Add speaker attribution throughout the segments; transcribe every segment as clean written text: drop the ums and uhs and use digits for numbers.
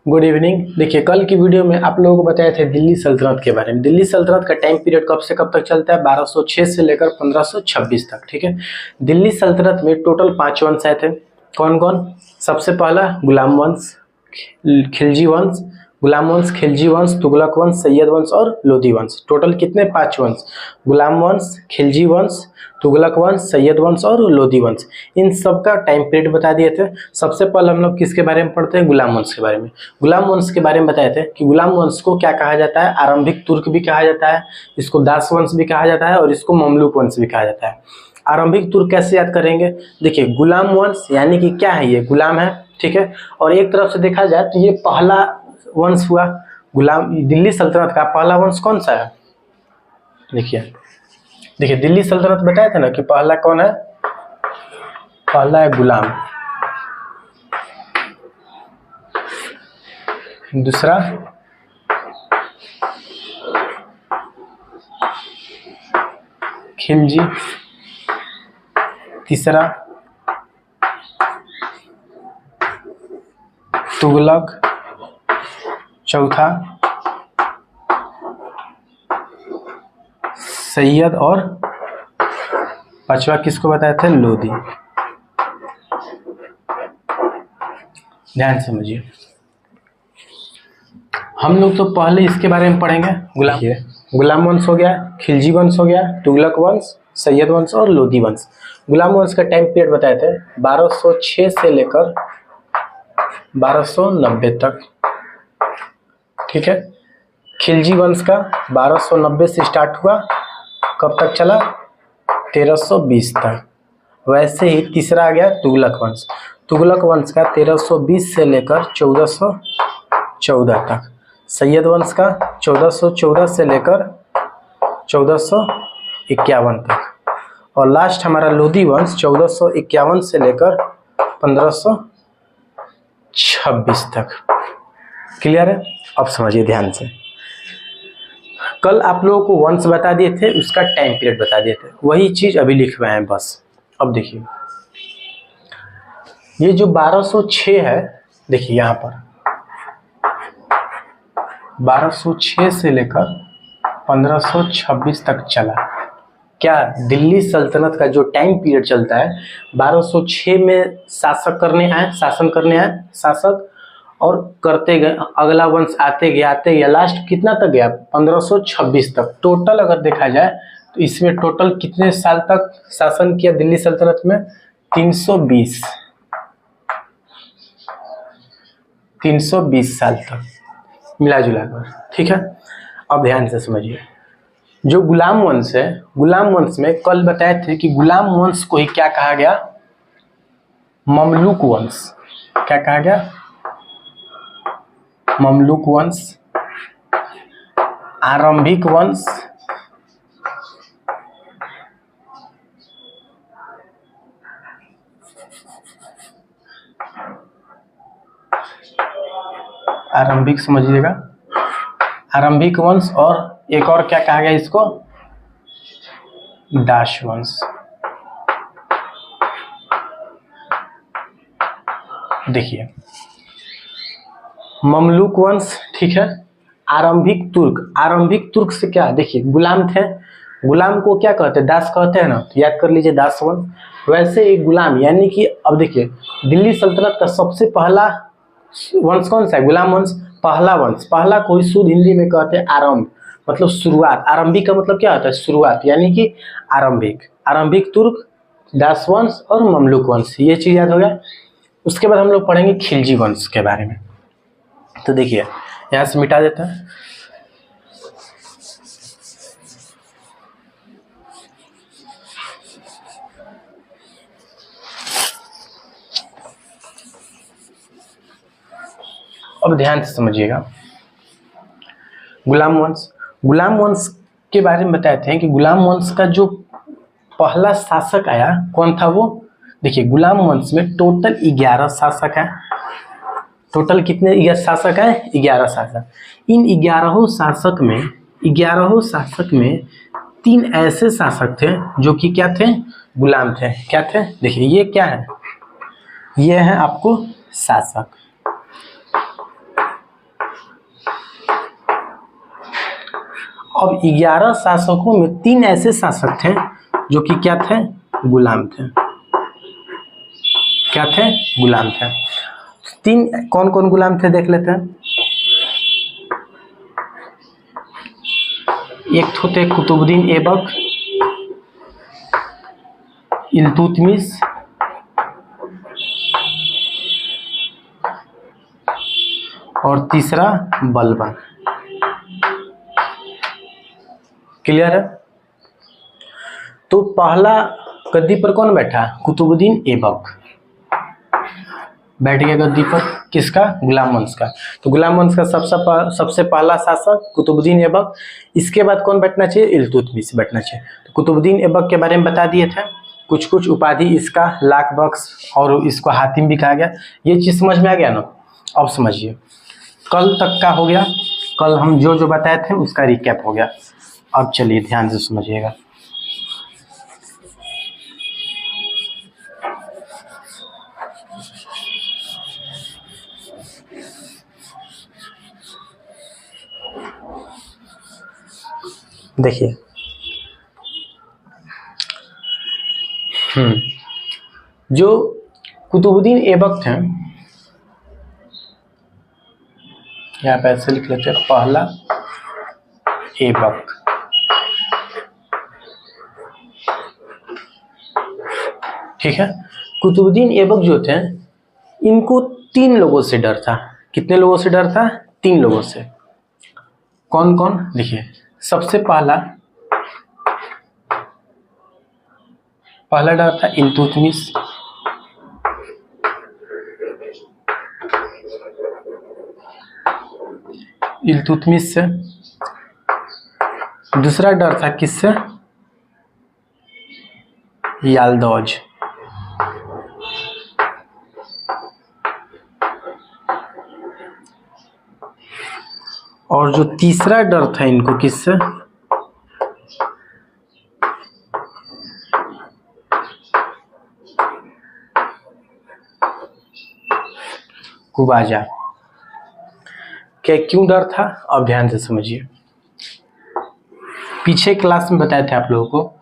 Speaker 1: Good evening. देखिए, कल की वीडियो में आप लोगों को बताए थे दिल्ली सल्तनत के बारे में। दिल्ली सल्तनत का टाइम पीरियड कब से कब तक चलता है? 1206 से लेकर 1526 तक। ठीक है। दिल्ली सल्तनत में टोटल 5 वंश आए थे। कौन कौन? सबसे पहला गुलाम वंश, खिलजी वंश, गुलाम वंश, खिलजी वंश, तुगलक वंश, सैयद वंश और लोधी वंश। टोटल कितने? 5 वंश। गुलाम वंश, खिलजी वंश, तुगलक वंश, सैयद वंश और लोधी वंश। इन सब का टाइम पीरियड बता दिए थे। सबसे पहले हम लोग किसके बारे में पढ़ते हैं? गुलाम वंश के बारे में। गुलाम वंश के बारे में बताए थे कि गुलाम वंश को क्या कहा जाता है? आरंभिक तुर्क भी कहा जाता है, इसको दास वंश भी कहा जाता है और इसको ममलूक वंश भी कहा जाता है। आरंभिक तुर्क कैसे याद करेंगे? देखिए, गुलाम वंश यानी कि क्या है? ये गुलाम है, ठीक है। और एक तरफ से देखा जाए तो ये पहला वंश हुआ। गुलाम दिल्ली सल्तनत का पहला वंश कौन सा है? देखिए दिल्ली सल्तनत बताया था ना कि पहला कौन है? पहला है गुलाम, दूसरा खिलजी, तीसरा तुगलक, चौथा सैयद और पांचवा किसको बताए थे? लोधी। ध्यान समझिए, हम लोग तो पहले इसके बारे में पढ़ेंगे। गुलाम वंश हो गया, खिलजी वंश हो गया, तुगलक वंश, सैयद वंश और लोधी वंश। गुलाम वंश का टाइम पीरियड बताए थे 1206 से लेकर 1290 तक, ठीक है। खिलजी वंश का 1290 से स्टार्ट हुआ, कब तक चला? 1320 तक। वैसे ही तीसरा आ गया तुगलक वंश। तुगलक वंश का 1320 से लेकर 1414 तक। सैयद वंश का 1414 से लेकर 1451 तक। और लास्ट हमारा लोधी वंश 1451 से लेकर 1526 तक। क्लियर है? अब समझिए ध्यान से। कल आप लोगों को वंश बता दिए थे, उसका टाइम पीरियड बता दिए थे, वही चीज अभी लिखवाए हैं बस। अब देखिए, ये जो 1206 है, देखिए यहाँ पर 1206 से लेकर 1526 तक चला। क्या दिल्ली सल्तनत का जो टाइम पीरियड चलता है, 1206 में शासन करने आए शासक, और करते गए, अगला वंश आते गया लास्ट कितना तक गया? 1526 तक। टोटल अगर देखा जाए तो इसमें टोटल कितने साल तक शासन किया दिल्ली सल्तनत में? 320 साल तक मिला जुला कर, ठीक है। अब ध्यान से समझिए, जो गुलाम वंश है, गुलाम वंश में कल बताए थे कि गुलाम वंश को ही क्या कहा गया? ममलूक वंश। क्या कहा गया? ममलूक वंश, आरंभिक वंश, आरंभिक समझिएगा, आरंभिक वंश, और एक और क्या कहा गया इसको? दास वंश। देखिए, ममलूक वंश, ठीक है। आरंभिक तुर्क से क्या? देखिए, गुलाम थे, गुलाम को क्या कहते हैं? दास कहते हैं ना, तो याद कर लीजिए दास वंश। वैसे एक गुलाम यानी कि, अब देखिए, दिल्ली सल्तनत का सबसे पहला वंश कौन सा है? गुलाम वंश। पहला वंश, पहला को ही शुद्ध हिंदी में कहते हैं आरंभ, मतलब शुरुआत। आरंभिक का मतलब क्या होता है? शुरुआत, यानी कि आरंभिक। आरंभिक तुर्क, दास वंश और ममलूक वंश, ये चीज याद हो गया। उसके बाद हम लोग पढ़ेंगे खिलजी वंश के बारे में। तो देखिए, यहां से मिटा देता है। अब ध्यान से समझिएगा, गुलाम वंश के बारे में बताते हैं कि गुलाम वंश का जो पहला शासक आया, कौन था वो? देखिए, गुलाम वंश में टोटल 11 शासक हैं। टोटल कितने शासक हैं? 11 शासक। इन 11 शासक में 3 ऐसे शासक थे जो कि क्या थे? गुलाम थे। क्या थे? देखिए, ये क्या है? ये है आपको शासक। अब 11 शासकों में 3 ऐसे शासक थे जो कि क्या थे, गुलाम थे। क्या थे, गुलाम थे। 3 कौन कौन गुलाम थे देख लेते हैं। एक तो थे कुतुबुद्दीन ऐबक, इल्तुतमिश, और तीसरा बलबन। क्लियर है। तो पहला गद्दी पर कौन बैठा, कुतुबुद्दीन ऐबक बैठ गया गद्दी पर, किसका, गुलाम वंश का। तो गुलाम वंश का सबसे पहला शासक कुतुबुद्दीन ऐबक। इसके बाद कौन बैठना चाहिए, इल्तुतमिश बैठना चाहिए। तो कुतुबुद्दीन ऐबक के बारे में बता दिए थे, कुछ कुछ उपाधि इसका लाख बख्श और इसको हातिम भी कहा गया। ये चीज समझ में आ गया ना। अब समझिए, कल तक का हो गया, कल हम जो जो बताए थे उसका रिकैप हो गया। अब चलिए ध्यान से समझिएगा। देखिए, जो कुतुबुद्दीन ऐबक थे, यहाँ पे ऐसे लिख लेते हैं, पहला ऐबक। ठीक है। कुतुबुद्दीन ऐबक जो थे, इनको 3 लोगों से डर था। कितने लोगों से डर था, 3 लोगों से। कौन कौन, देखिए, सबसे पहला डर था इल्तुतमिश, से। दूसरा डर था किससे, याल्दौज। और जो तीसरा डर था इनको किससे, कुबाजा। क्या, क्यों डर था, अब ध्यान से समझिए। पीछे क्लास में बताए थे आप लोगों को,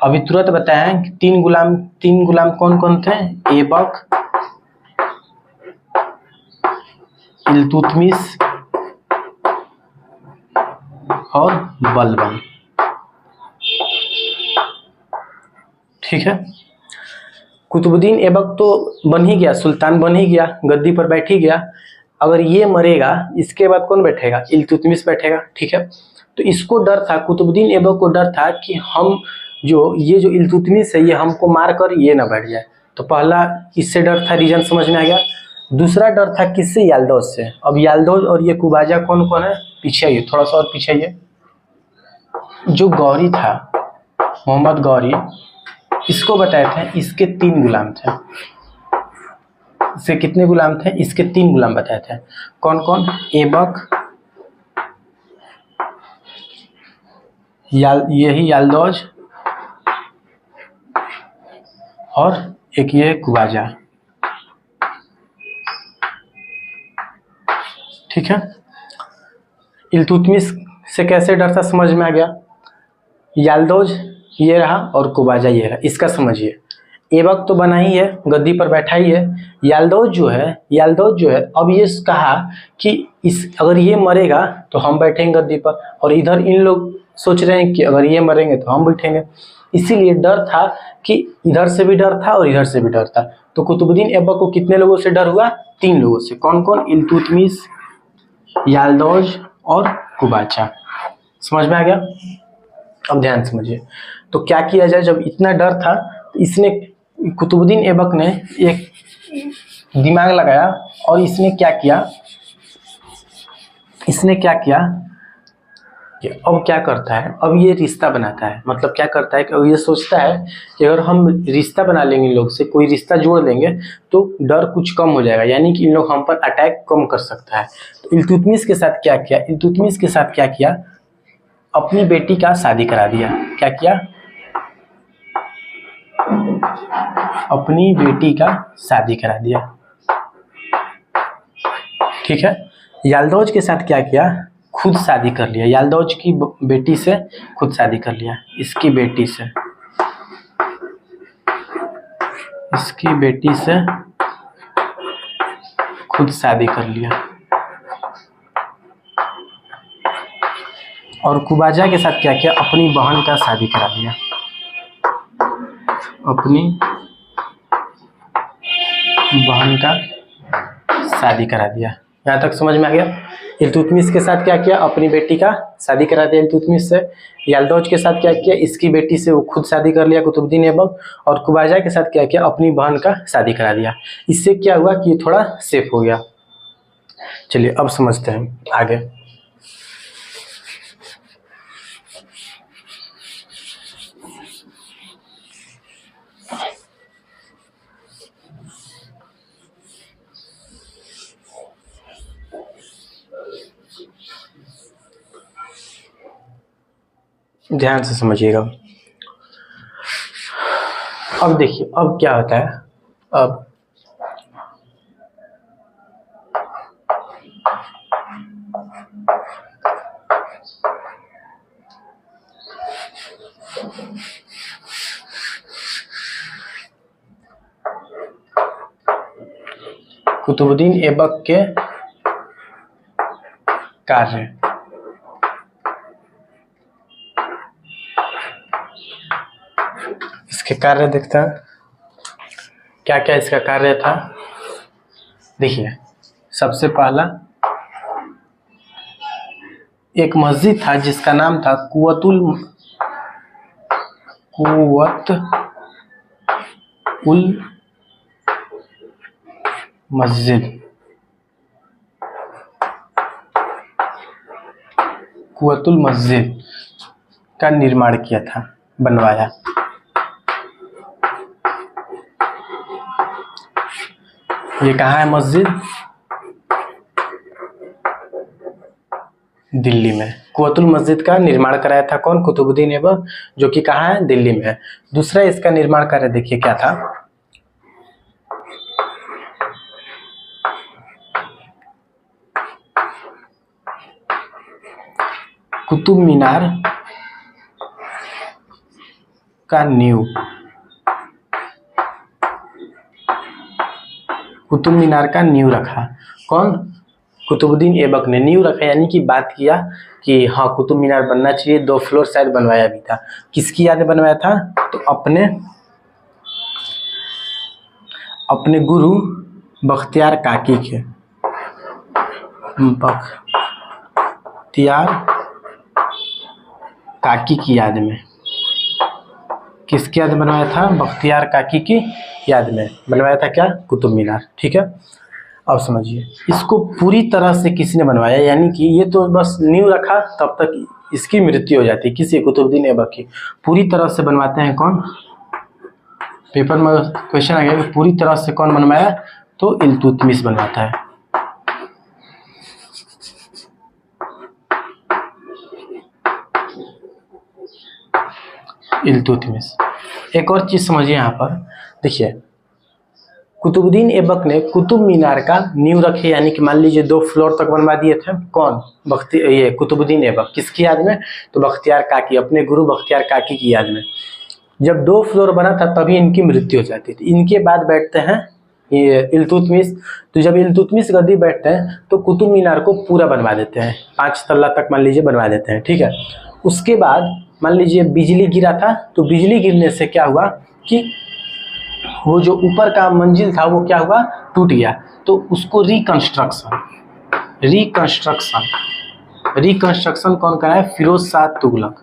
Speaker 1: अभी तुरंत बताया कि 3 गुलाम कौन कौन थे, ऐबक, इल्तुतमिश और बलबन। ठीक है। कुतुबुद्दीन ऐबक तो बन ही गया, सुल्तान बन ही गया, गद्दी पर बैठ ही गया। अगर ये मरेगा, इसके बाद कौन बैठेगा, इल्तुतमिश बैठेगा। ठीक है। तो इसको डर था, कुतुबुद्दीन ऐबक को डर था कि हम ये जो इल्तुतमिश है, ये हमको मार कर ये ना बैठ जाए। तो पहला इससे डर था, रीजन समझ में आ गया। दूसरा डर था किससे, याल्दौज से। अब याल्दौज और ये कुबाजा कौन कौन है, पीछे आइए, थोड़ा सा और पीछे आइए। जो गौरी था, मोहम्मद गौरी, इसको बताए थे, इसके 3 गुलाम थे। इसके कितने गुलाम थे, इसके 3 गुलाम बताए थे। कौन कौन, ऐबक, यही याल्दौज, और एक ये कुबाजा। ठीक है। इल्तुतमिश से कैसे डर था समझ में आ गया। याल्दौज ये रहा और कुबाजा ये रहा, इसका समझिए। ऐबक तो बना ही है, गद्दी पर बैठा ही है। याल्दौज जो है अब ये कहा कि अगर ये मरेगा तो हम बैठेंगे गद्दी पर, और इधर इन लोग सोच रहे हैं कि अगर ये मरेंगे तो हम बैठेंगे। इसीलिए डर था कि इधर से भी डर था और इधर से भी डर था। तो कुतुबुद्दीन ऐबक को कितने लोगों से डर हुआ, 3 लोगों से। कौन कौन, इल्तुतमिश, याल्दौज और कुबाचा। समझ में आ गया। अब ध्यान समझिए। तो क्या किया जाए, जब इतना डर था तो इसने, कुतुबुद्दीन ऐबक ने एक दिमाग लगाया और इसने क्या किया कि अब क्या करता है, अब ये रिश्ता बनाता है। मतलब क्या करता है कि अब ये सोचता है कि अगर हम रिश्ता बना लेंगे इन लोग से, कोई रिश्ता जोड़ लेंगे तो डर कुछ कम हो जाएगा, यानी कि इन लोग हम पर अटैक कम कर सकता है। तो इल्तुतमिश के साथ क्या किया, अपनी बेटी का शादी करा दिया। क्या किया, अपनी बेटी का शादी करा दिया। ठीक है। याल्दौज के साथ क्या किया, खुद शादी कर लिया, याल्दौज की बेटी से खुद शादी कर लिया, इसकी बेटी से खुद शादी कर लिया। और कुबाजा के साथ क्या किया, अपनी बहन का शादी करा दिया, अपनी बहन का शादी करा दिया। यहाँ तक समझ में आ गया। इल्तुतमिश के साथ क्या किया, अपनी बेटी का शादी करा दिया इल्तुतमिश से। याल्दौज के साथ क्या किया, इसकी बेटी से वो खुद शादी कर लिया कुतुबुद्दीन ऐबक। और कुबाजा के साथ क्या किया, अपनी बहन का शादी करा दिया। इससे क्या हुआ कि ये थोड़ा सेफ हो गया। चलिए अब समझते हैं आगे। ध्यान से समझिएगा। अब देखिए अब क्या होता है। अब कुतुबुद्दीन ऐबक के कार्य, इसके कार्य देखते हैं क्या क्या इसका कार्य था। देखिए सबसे पहला एक मस्जिद था जिसका नाम था कुवत उल मस्जिद। कुवतुल मस्जिद का निर्माण किया था, बनवाया। ये कहाँ है मस्जिद, दिल्ली में। कुवतुल मस्जिद का निर्माण कराया था कौन, कुतुबुद्दीन ऐबक, जो कि कहाँ है, दिल्ली में है। दूसरा इसका निर्माण कार्य देखिए क्या था। कुतुब मीनार का नींव, कुतुब मीनार का नींव रखा कौन, कुतुबुद्दीन ऐबक ने नींव रखा, यानी कि बात किया कि हाँ कुतुब मीनार बनना चाहिए। 2 फ्लोर शायद बनवाया भी था। किसकी याद में बनवाया था, तो अपने गुरु बख्तियार काकी के, बख्तियार काकी की याद में। किसकी याद में बनवाया था, बख्तियार काकी की याद में बनवाया था क्या, कुतुब मीनार। ठीक है अब समझिए, इसको पूरी तरह से किसने बनवाया, यानी कि ये तो बस नींव रखा तब तक इसकी मृत्यु हो जाती है, किसी कुतुबुद्दीन ऐबक की। पूरी तरह से बनवाते हैं कौन, पेपर में क्वेश्चन आ गया कि पूरी तरह से कौन बनवाया, तो इल्तुतमिश बनवाता है। इल्तुतमिश। एक और चीज समझिए यहाँ पर, देखिए कुतुबुद्दीन ऐबक ने कुतुब मीनार का नींव रखी, यानी कि मान लीजिए 2 फ्लोर तक बनवा दिए थे कौन, ये कुतुबुद्दीन ऐबक। किसकी याद में, तो बख्तियार काकी, अपने गुरु बख्तियार काकी की याद में। जब 2 फ्लोर बना था तभी इनकी मृत्यु हो जाती थी। इनके बाद बैठते हैं ये इल्तुतमिश। तो जब इल्तुतमिश गद्दी बैठते हैं तो कुतुब मीनार को पूरा बनवा देते हैं, 5 तल्ला तक मान लीजिए बनवा देते हैं। ठीक है, उसके बाद मान लीजिए बिजली गिरा था, तो बिजली गिरने से क्या हुआ कि वो जो ऊपर का मंजिल था वो क्या हुआ, टूट गया। तो उसको रिकंस्ट्रक्शन कौन कराया, फिरोज शाह तुगलक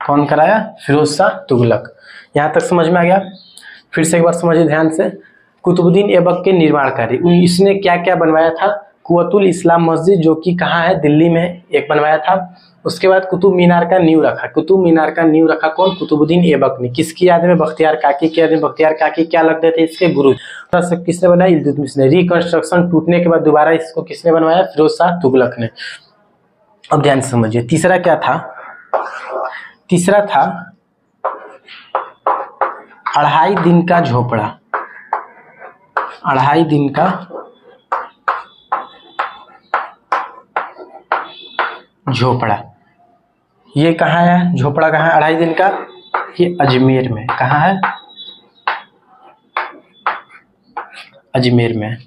Speaker 1: कौन कराया, फिरोज शाह तुगलक। यहाँ तक समझ में आ गया। फिर से एक बार समझिए ध्यान से। कुतुबुद्दीन ऐबक के निर्माण कार्य, इसने क्या क्या बनवाया था, कुवतुल इस्लाम मस्जिद जो कि कहाँ है, दिल्ली में एक बनवाया था। उसके बाद कुतुब मीनार का नींव रखा। कुतुब मीनार का नींव रखा कौन, कुतुबुद्दीन ऐबक ने। किसकी याद में, बख्तियार काकी की याद में। बख्तियार काकी क्या लगते थे, इसके गुरु। किसने बनाया, इल्तुतमिश ने। रिकंस्ट्रक्शन टूटने के बाद दोबारा इसको किसने बनवाया, फिरोज शाह तुगलक ने। अब ध्यान से समझिए तीसरा क्या था, तीसरा था अढ़ाई दिन का झोपड़ा, अढ़ाई दिन का झोपड़ा, ये कहाँ है? झोपड़ा कहाँ है अढ़ाई दिन का? ये अजमेर में। कहाँ है? अजमेर में।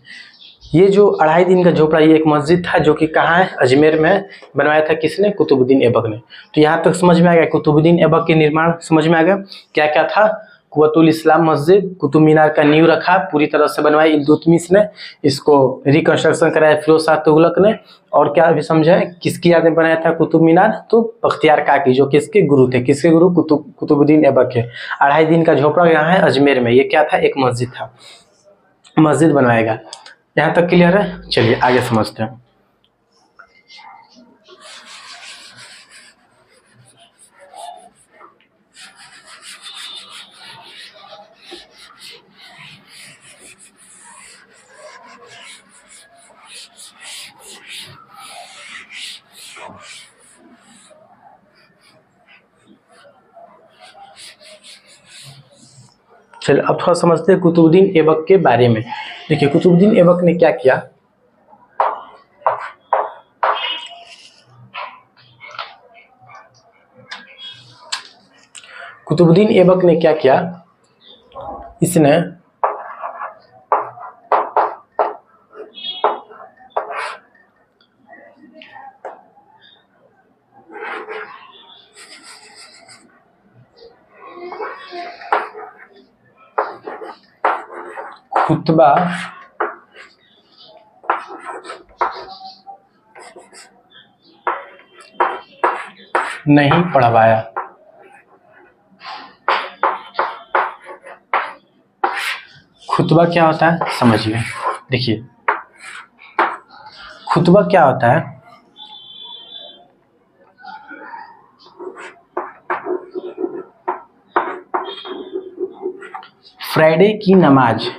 Speaker 1: ये जो अढ़ाई दिन का झोपड़ा, ये एक मस्जिद था जो कि कहाँ है? अजमेर में। बनवाया था किसने? कुतुबुद्दीन ऐबक ने। तो यहाँ तक समझ में आ गया कुतुबुद्दीन ऐबक के निर्माण समझ में आ गया। क्या क्या था? कुव्वतुल इस्लाम मस्जिद, कुतुब मीनार का नींव रखा, पूरी तरह से बनवाई इल्तुतमिश ने, इसको रिकंस्ट्रक्शन कराया फिरोज शाह तुगलक ने। और क्या अभी समझा है किसकी याद में बनाया था कुतुब मीनार? तो बख्तियार काकी, जो किसके गुरु थे? किसके गुरु? कुतुबुद्दीन ऐबक के। अढ़ाई दिन का झोपड़ा यहाँ है अजमेर में। ये क्या था? एक मस्जिद था, मस्जिद बनवाएगा। यहाँ तक क्लियर है? चलिए आगे समझते हैं। चलिए अब थोड़ा समझते हैं कुतुबुद्दीन ऐबक के बारे में। देखिए कुतुबुद्दीन ऐबक ने क्या किया। कुतुबुद्दीन ऐबक ने क्या किया? इसने खुतबा नहीं पढ़वाया। खुतबा क्या होता है समझिए। देखिए खुतबा क्या होता है? फ्राइडे की नमाज,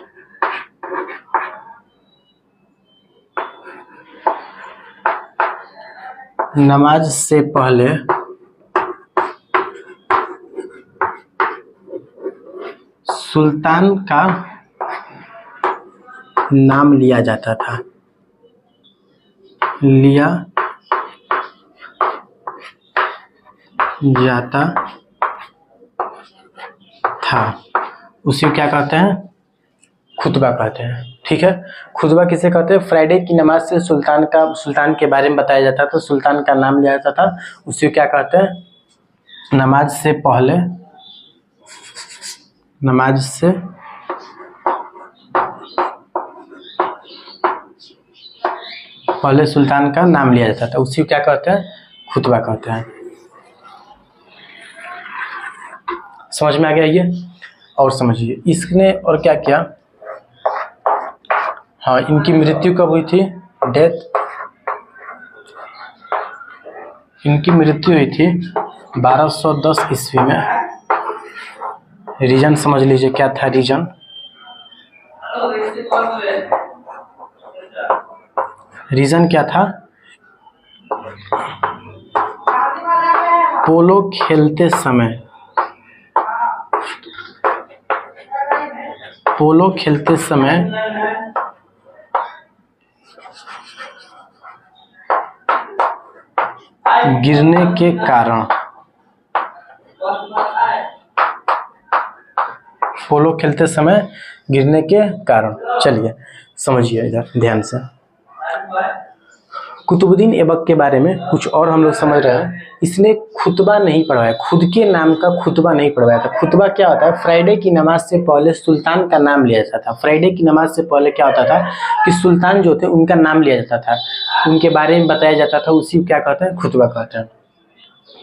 Speaker 1: नमाज से पहले सुल्तान का नाम लिया जाता था, लिया जाता था। उसी को क्या कहते हैं? खुतबा कहते हैं। ठीक है, खुतबा किसे कहते हैं? फ्राइडे की नमाज से सुल्तान के बारे में बताया जाता था, सुल्तान का नाम लिया जाता था। उसी को क्या कहते हैं? नमाज से पहले, नमाज से पहले सुल्तान का नाम लिया जाता था, उसी को क्या कहते हैं? खुतबा कहते हैं। समझ में आ गया ये? और समझिए इसने और क्या किया। हाँ, इनकी मृत्यु कब हुई थी? डेथ, इनकी मृत्यु हुई थी 1210 ईस्वी में। रीजन समझ लीजिए क्या था रीजन। रीजन क्या था? पोलो खेलते समय, पोलो खेलते समय गिरने के कारण, पोलो खेलते समय गिरने के कारण। चलिए समझिए इधर ध्यान से। कुतुबुद्दीन ऐबक के बारे में कुछ और हम लोग समझ रहे हैं। इसने खुतबा नहीं पढ़वाया, खुद के नाम का खुतबा नहीं पढ़वाया था। खुतबा क्या होता है? फ्राइडे की नमाज से पहले सुल्तान का नाम लिया जाता था। फ्राइडे की नमाज से पहले क्या होता था कि सुल्तान जो थे उनका नाम लिया जाता था, उनके बारे में बताया जाता था, उसी को क्या कहते हैं? खुतबा कहते हैं।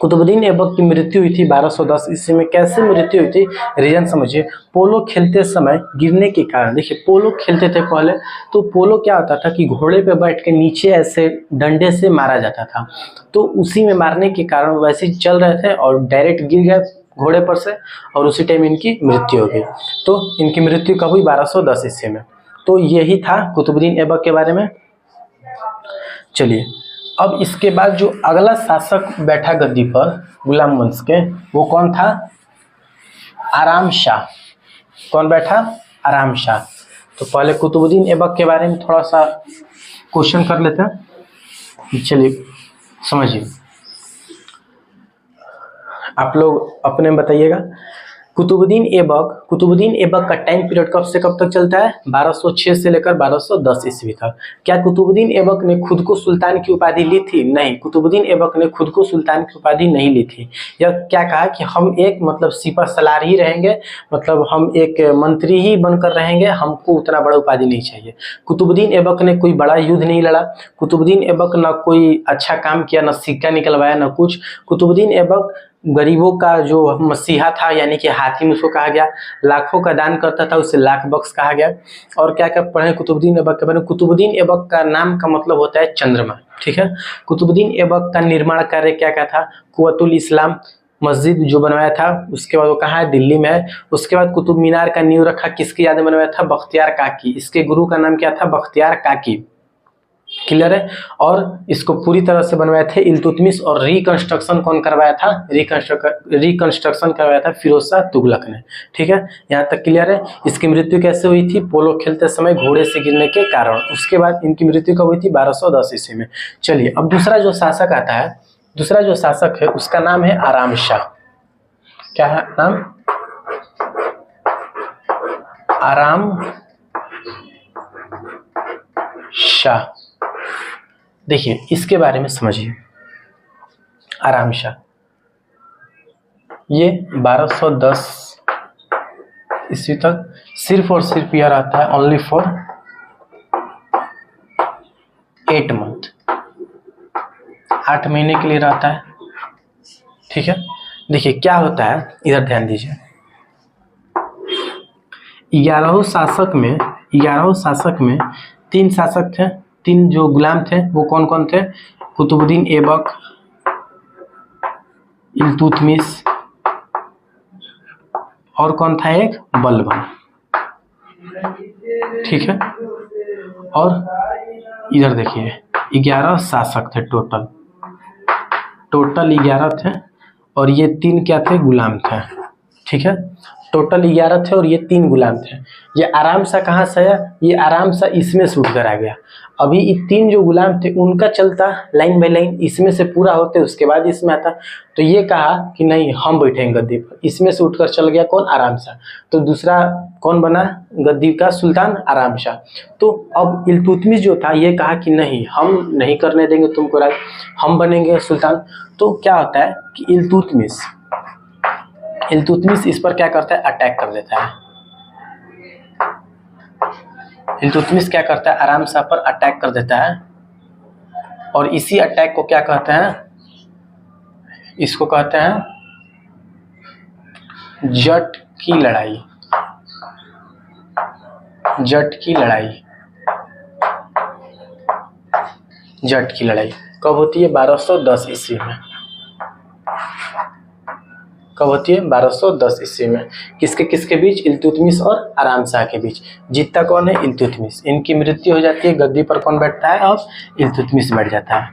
Speaker 1: कुतुबुद्दीन ऐबक की मृत्यु हुई थी 1210 ईस्वी में। कैसे मृत्यु हुई थी? रीजन समझिए। पोलो खेलते समय गिरने के कारण। देखिए पोलो खेलते थे पहले, तो पोलो क्या होता था कि घोड़े पे बैठ के नीचे ऐसे डंडे से मारा जाता था, तो उसी में मारने के कारण वैसे ही चल रहे थे और डायरेक्ट गिर गए घोड़े पर से, और उसी टाइम इनकी मृत्यु हो गई। तो इनकी मृत्यु कब हुई? 1210 ईस्वी में। तो यही था कुतुबुद्दीन ऐबक के बारे में। चलिए अब इसके बाद जो अगला शासक बैठा गद्दी पर गुलाम वंश के, वो कौन था? आराम शाह। कौन बैठा? आराम शाह। तो पहले कुतुबुद्दीन ऐबक के बारे में थोड़ा सा क्वेश्चन कर लेते हैं। चलिए समझिए, आप लोग अपने में बताइएगा। कुतुबुद्दीन ऐबक का टाइम पीरियड कब से कब तक चलता है? 1206 से लेकर 1210 ईस्वी तक। क्या कुतुबुद्दीन ऐबक ने खुद को सुल्तान की उपाधि ली थी? नहीं, कुतुबुद्दीन ऐबक ने खुद को सुल्तान की उपाधि नहीं ली थी। यह क्या कहा कि हम एक मतलब सिपह सलार ही रहेंगे, मतलब हम एक मंत्री ही बनकर रहेंगे, हमको उतना बड़ा उपाधि नहीं चाहिए। कुतुबुद्दीन ऐबक ने कोई बड़ा युद्ध नहीं लड़ा, कुतुबुद्दीन ऐबक न कोई अच्छा काम किया, न सिक्का निकलवाया, न कुछ। कुतुबुद्दीन ऐबक गरीबों का जो मसीहा था, यानी कि हातिम उसको कहा गया। लाखों का दान करता था, उसे लाख बख्श कहा गया। और क्या क्या पढ़े कुतुबुद्दीन ऐबक के बारे में? कुतुबुद्दीन ऐबक का नाम का मतलब होता है चंद्रमा, ठीक है। कुतुबुद्दीन ऐबक का निर्माण कार्य क्या क्या था? कुव्वतुल इस्लाम मस्जिद जो बनवाया था, उसके बाद वो कहाँ है? दिल्ली में है। उसके बाद कुतुब मीनार का नींव रखा, किसकी याद में बनवाया था? बख्तियार काकी। इसके गुरु का नाम क्या था? बख्तियार काकी। क्लियर है। और इसको पूरी तरह से बनवाए थे इल्तुतमिश, और रिकंस्ट्रक्शन कौन करवाया था? रिकंस्ट्रक्शन करवाया था फिरोज शाह तुगलक ने, ठीक है। यहाँ तक क्लियर है। इसकी मृत्यु कैसे हुई थी? पोलो खेलते समय घोड़े से गिरने के कारण। उसके बाद इनकी मृत्यु कब हुई थी? 1210 ईस्वी में। चलिए, अब दूसरा जो शासक आता है, दूसरा जो शासक है उसका नाम है आराम शाह। क्या है नाम? आराम शाह। देखिए इसके बारे में समझिए। आराम शाह ये 1210 ईस्वी तक सिर्फ और सिर्फ यह रहता है ओनली फॉर 8 मंथ, 8 महीने के लिए रहता है, ठीक है। देखिए क्या होता है, इधर ध्यान दीजिए। 11 शासक में 3 शासक थे, 3 जो गुलाम थे वो कौन कौन थे? कुतुबुद्दीन ऐबक, इल्तुतमिश, और कौन था? एक बलबन, ठीक है। और इधर देखिए 11 शासक थे टोटल 11 थे, और ये 3 क्या थे? गुलाम थे, ठीक है। टोटल 11 थे और ये 3 गुलाम थे। ये आराम सा कहाँ से आया? ये आराम सा इसमें से उठकर आ गया। अभी ये 3 जो गुलाम थे उनका चलता लाइन बाय लाइन, इसमें से पूरा होते उसके बाद इसमें आता। तो ये कहा कि नहीं हम बैठेंगे गद्दी पर, इसमें से उठकर चल गया कौन? आराम शाह। तो दूसरा कौन बना गद्दी का सुल्तान? आराम शाह। तो अब इल्तुतमिश जो था ये कहा कि नहीं हम नहीं करने देंगे तुमको राज, हम बनेंगे सुल्तान। तो क्या होता है कि इल्तुतमिश इस पर क्या करता है? अटैक कर देता है। इल्तुतमिश क्या करता है? आराम शाह पर अटैक कर देता है, और इसी अटैक को क्या कहते हैं? इसको कहते हैं जट की लड़ाई। जट की लड़ाई कब होती है? 1210 ईस्वी में। कब होती है? 1210 ईस्वी में। किसके बीच? इल्तुतमिश और आराम शाह के बीच। जीतता कौन है? इल्तुतमिश। इनकी मृत्यु हो जाती है, गद्दी पर कौन बैठता है? अब इल्तुतमिश बैठ जाता है,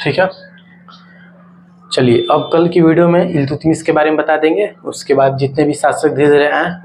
Speaker 1: ठीक है। चलिए अब कल की वीडियो में इल्तुतमिश के बारे में बता देंगे, उसके बाद जितने भी शासक धीरे धीरे आए